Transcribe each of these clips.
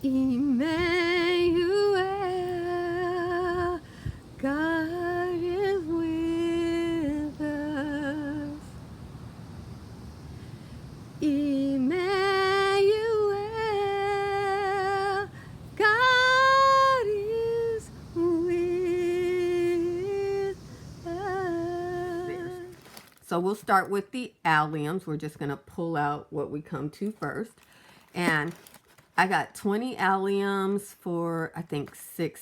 Emmanuel, God is with us. Emmanuel, God is with us. So we'll start with the alliums. We're just going to pull out what we come to first. And I got 20 alliums for, I think, $6,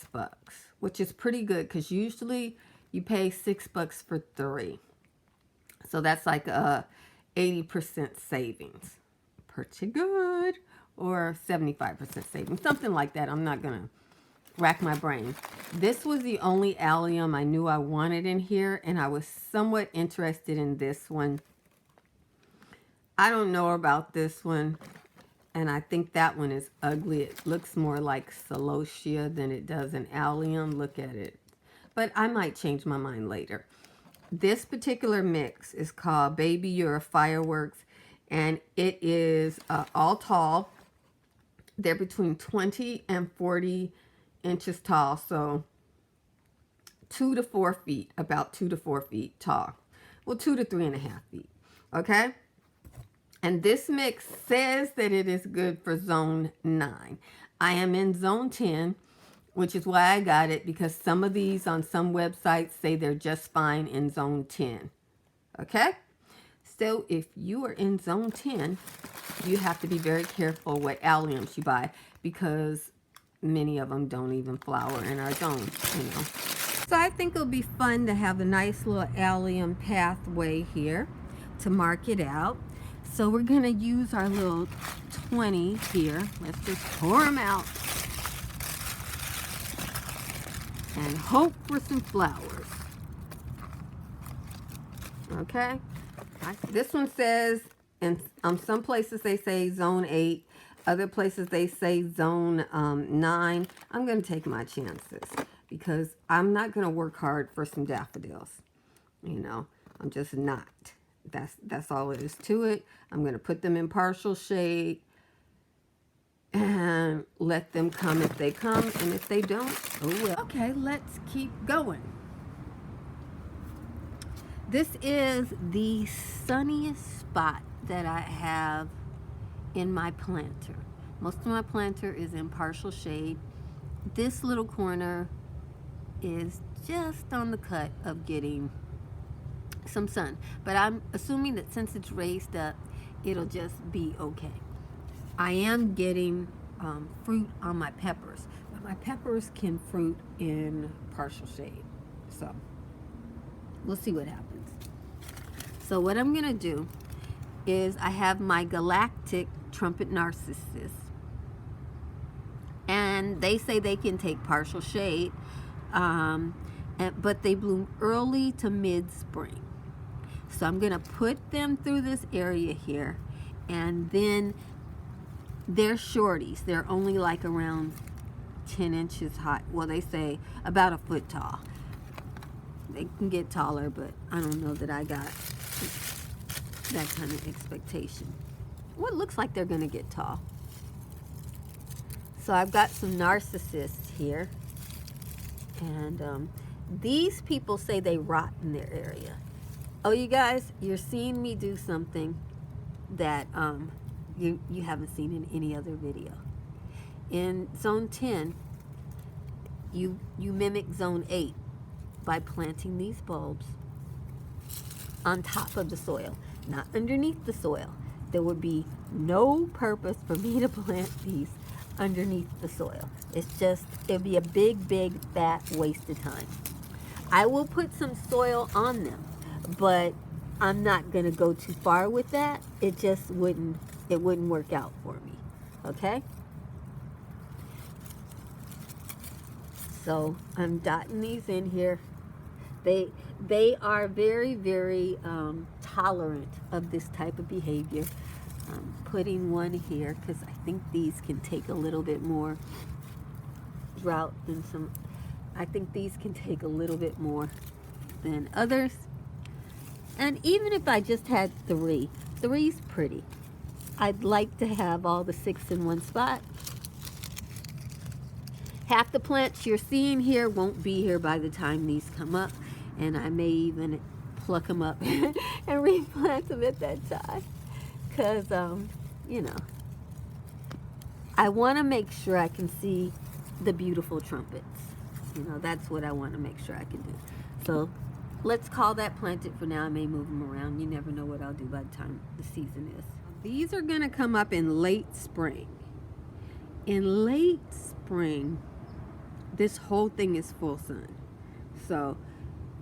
which is pretty good because usually you pay $6 for 3. So that's like a 80% savings. Pretty good. Or 75% savings. Something like that. I'm not going to rack my brain. This was the only allium I knew I wanted in here, and I was somewhat interested in this one. I don't know about this one, and I think that one is ugly. It looks more like celosia than it does an allium. Look at it. But I might change my mind later. This particular mix is called Baby You're a Fireworks, and it is all tall. They're between 20 and 40 inches tall, so 2 to 4 feet, about 2 to 4 feet tall. Well, 2 to 3.5 feet, okay? And this mix says that it is good for zone 9. I am in zone 10, which is why I got it, because some of these on some websites say they're just fine in zone 10. Okay? So if you are in zone 10, you have to be very careful what alliums you buy, because many of them don't even flower in our zone, you know. So I think it'll be fun to have a nice little allium pathway here to mark it out. So we're going to use our little 20 here. Let's just pour them out and hope for some flowers. Okay? This one says, and some places they say zone 8. Other places they say zone 9. I'm going to take my chances because I'm not going to work hard for some daffodils. You know, I'm just not. That's all it is to it. I'm going to put them in partial shade and let them come if they come, and if they don't, oh well. Okay, let's keep going. This is the sunniest spot that I have in my planter. Most of my planter is in partial shade. This little corner is just on the cut of getting some sun, but I'm assuming that since it's raised up, it'll just be okay. I am getting fruit on my peppers, but my peppers can fruit in partial shade, so we'll see what happens. So what I'm gonna do is I have my galactic trumpet narcissus, and they say they can take partial shade, but they bloom early to mid-spring. So I'm going to put them through this area here, and then they're shorties. They're only like around 10 inches high. Well, they say about a foot tall. They can get taller, but I don't know that I got that kind of expectation. Well, it looks like they're going to get tall. So I've got some narcissus here, and these people say they rot in their area. Oh, you guys, you're seeing me do something that you haven't seen in any other video. In zone 10, you mimic zone 8 by planting these bulbs on top of the soil, not underneath the soil. There would be no purpose for me to plant these underneath the soil. It's just, it'd be a big, fat waste of time. I will put some soil on them, but I'm not going to go too far with that. It just wouldn't work out for me. Okay? So I'm dotting these in here. They are very, very tolerant of this type of behavior. I'm putting one here because I think these can take a little bit more drought than some. I think these can take a little bit more than others. And even if I just had 3, 3's pretty. I'd like to have all the 6 in one spot. Half the plants you're seeing here won't be here by the time these come up, and I may even pluck them up and replant them at that time, because you know, I want to make sure I can see the beautiful trumpets. You know, that's what I want to make sure I can do. So let's call that planted for now. I may move them around. You never know what I'll do by the time the season is. These are going to come up in late spring. In late spring, this whole thing is full sun. So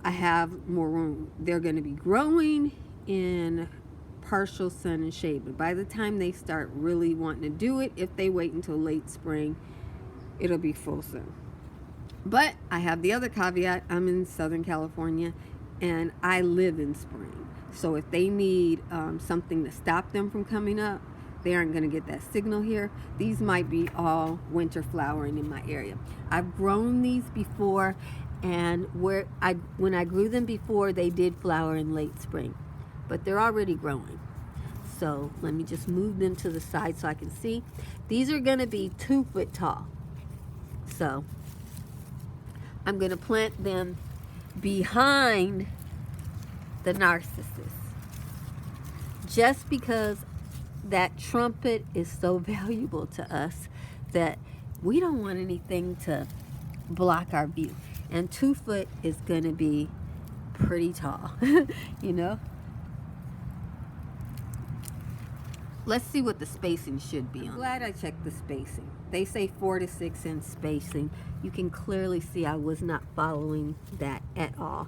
I have more room. They're going to be growing in partial sun and shade, but by the time they start really wanting to do it, if they wait until late spring, it'll be full sun. But I have the other caveat. I'm in Southern California and I live in spring. So if they need something to stop them from coming up, they aren't going to get that signal here. These might be all winter flowering in my area. I've grown these before, and when I grew them before, they did flower in late spring, but they're already growing. So let me just move them to the side so I can see. These are going to be 2 foot tall. So I'm going to plant them behind the narcissus, just because that trumpet is so valuable to us that we don't want anything to block our view. And 2 foot is going to be pretty tall, you know. Let's see what the spacing should be on. I'm glad I checked the spacing. They say 4 to 6 inch spacing. You can clearly see I was not following that at all.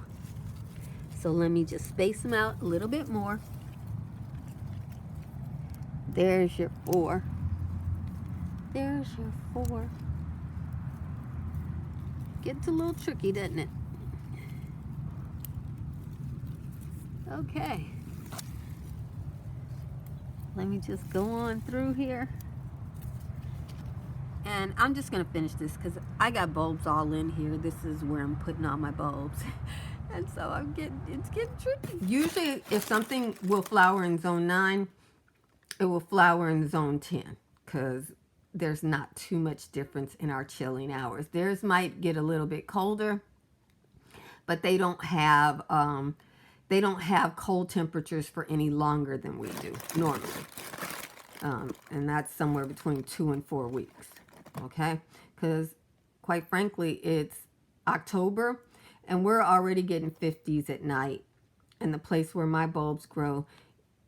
So let me just space them out a little bit more. There's your 4. There's your 4. Gets a little tricky, doesn't it? Okay. Let me just go on through here. And I'm just going to finish this because I got bulbs all in here. This is where I'm putting all my bulbs. And so it's getting tricky. Usually if something will flower in zone 9, it will flower in zone 10 because there's not too much difference in our chilling hours. Theirs might get a little bit colder, but they don't have cold temperatures for any longer than we do normally. And that's somewhere between 2 and 4 weeks. Okay? Because quite frankly, it's October and we're already getting 50s at night. And the place where my bulbs grow,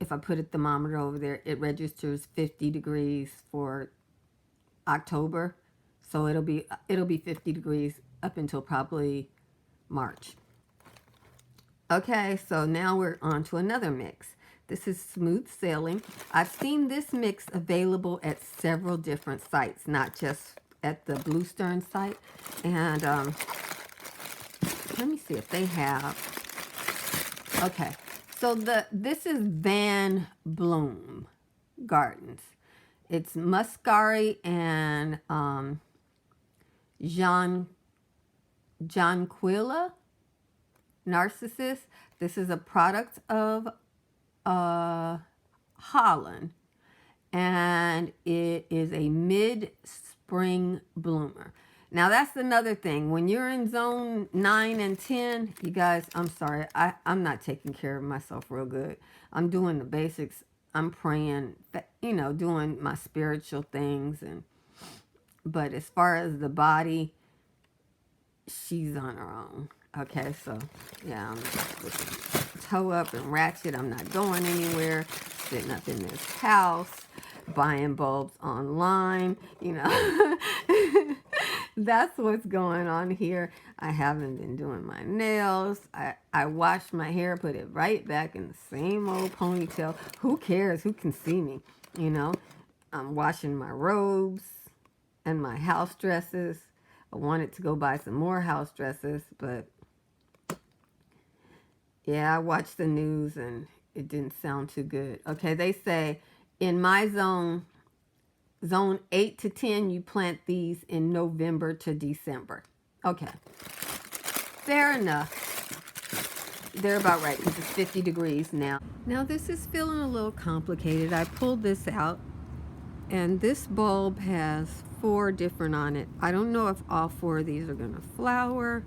if I put a thermometer over there, it registers 50 degrees for October. So it'll be 50 degrees up until probably March. Okay, so now we're on to another mix. This is Smooth Sailing. I've seen this mix available at several different sites, not just at the Blue Stern site. And let me see if they have. Okay, so this is Van Bloom Gardens. It's Muscari and Jonquilla Narcissus. This is a product of Holland, and it is a mid-spring bloomer. Now that's another thing. When you're in zone 9 and 10, you guys, I'm sorry, I'm not taking care of myself real good. I'm doing the basics. I'm praying, you know, doing my spiritual things, but as far as the body, she's on her own. Okay, so yeah, I'm just toe up and ratchet. I'm not going anywhere. Sitting up in this house, buying bulbs online. You know, that's what's going on here. I haven't been doing my nails. I washed my hair, put it right back in the same old ponytail. Who cares? Who can see me? You know, I'm washing my robes and my house dresses. I wanted to go buy some more house dresses, but yeah, I watched the news and it didn't sound too good. Okay, they say in my zone 8 to 10, you plant these in November to December. Okay, fair enough. They're about right because it's 50 degrees now. Now this is feeling a little complicated. I pulled this out and this bulb has 4 different on it. I don't know if all 4 of these are gonna flower.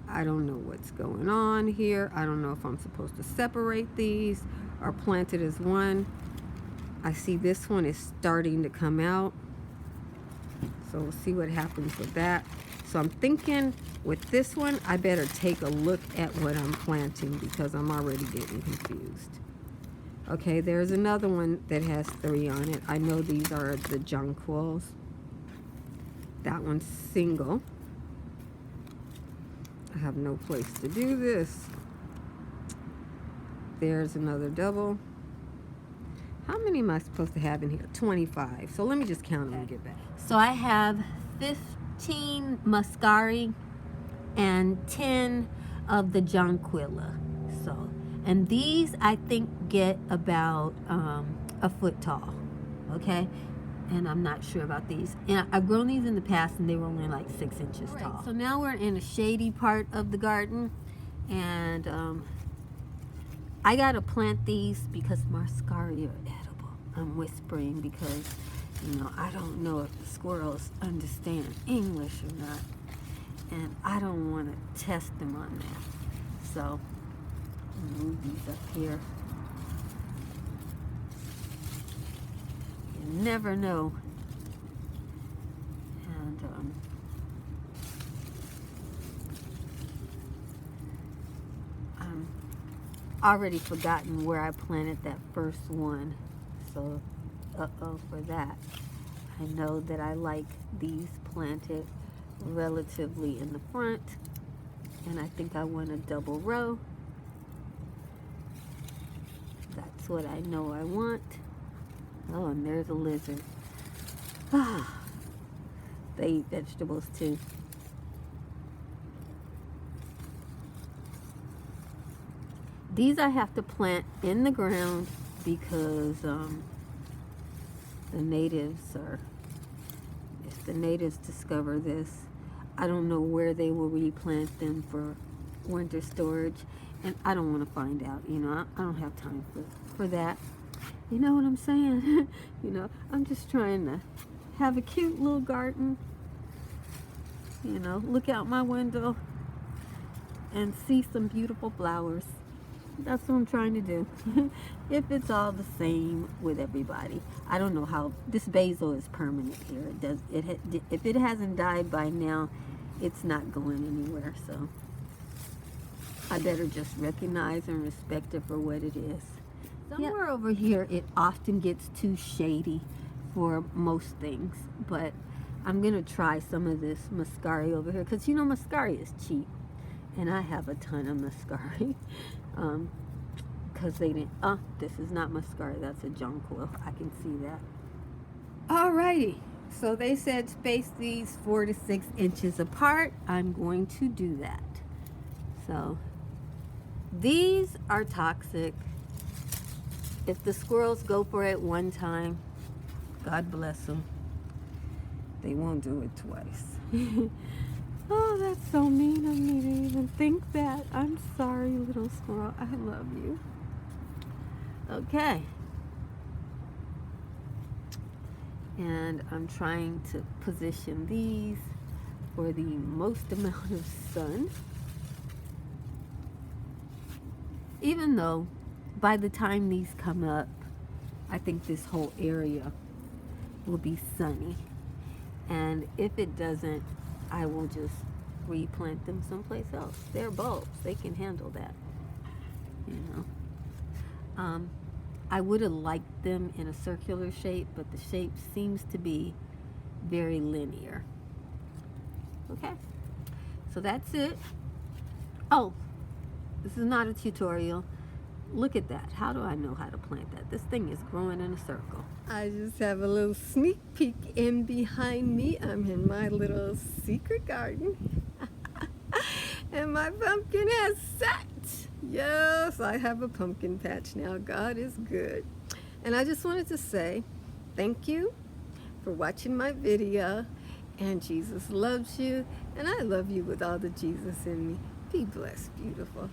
I don't know what's going on here. I don't know if I'm supposed to separate these or plant it as one. I see this one is starting to come out. So we'll see what happens with that. So I'm thinking with this one, I better take a look at what I'm planting because I'm already getting confused. Okay, there's another one that has 3 on it. I know these are the jonquils. That one's single. I have no place to do this. There's another double. How many am I supposed to have in here? 25. So let me just count them and get back. So I have 15 muscari and 10 of the jonquilla. So, and these I think get about a foot tall. Okay, and I'm not sure about these. And I've grown these in the past, and they were only like 6 inches tall. So now we're in a shady part of the garden, and I gotta plant these because muscari are edible. I'm whispering because, you know, I don't know if the squirrels understand English or not, and I don't want to test them on that. So I'll move these up here. You never know. And I'm already forgotten where I planted that first one. So, uh-oh for that. I know that I like these planted relatively in the front. And I think I want a double row. That's what I know I want. Oh, and there's a lizard. Ah, they eat vegetables too. These I have to plant in the ground because the natives are, if the natives discover this, I don't know where they will replant them for winter storage, and I don't want to find out. You know, I don't have time for that. You know what I'm saying? You know, I'm just trying to have a cute little garden. You know, look out my window and see some beautiful flowers. That's what I'm trying to do. If it's all the same with everybody. I don't know how this basil is permanent here. It does. If it hasn't died by now, it's not going anywhere. So I better just recognize and respect it for what it is. Somewhere over here, it often gets too shady for most things, but I'm gonna try some of this muscari over here because you know muscari is cheap, and I have a ton of muscari. Because they didn't. Oh, this is not muscari. That's a jonquil. I can see that. Alrighty. So they said space these 4 to 6 inches apart. I'm going to do that. So these are toxic. If the squirrels go for it one time, God bless them. They won't do it twice. Oh, that's so mean of me to even think that. I'm sorry, little squirrel. I love you. Okay. And I'm trying to position these for the most amount of sun. Even though by the time these come up, I think this whole area will be sunny. And if it doesn't, I will just replant them someplace else. They're bulbs. They can handle that. You know. I would have liked them in a circular shape, but the shape seems to be very linear. Okay. So that's it. Oh, this is not a tutorial. Look at that. How do I know how to plant that? This thing is growing in a circle. I just have a little sneak peek in behind me. I'm in my little secret garden. And my pumpkin has set. Yes, I have a pumpkin patch now. God is good. And I just wanted to say thank you for watching my video. And Jesus loves you. And I love you with all the Jesus in me. Be blessed, beautiful.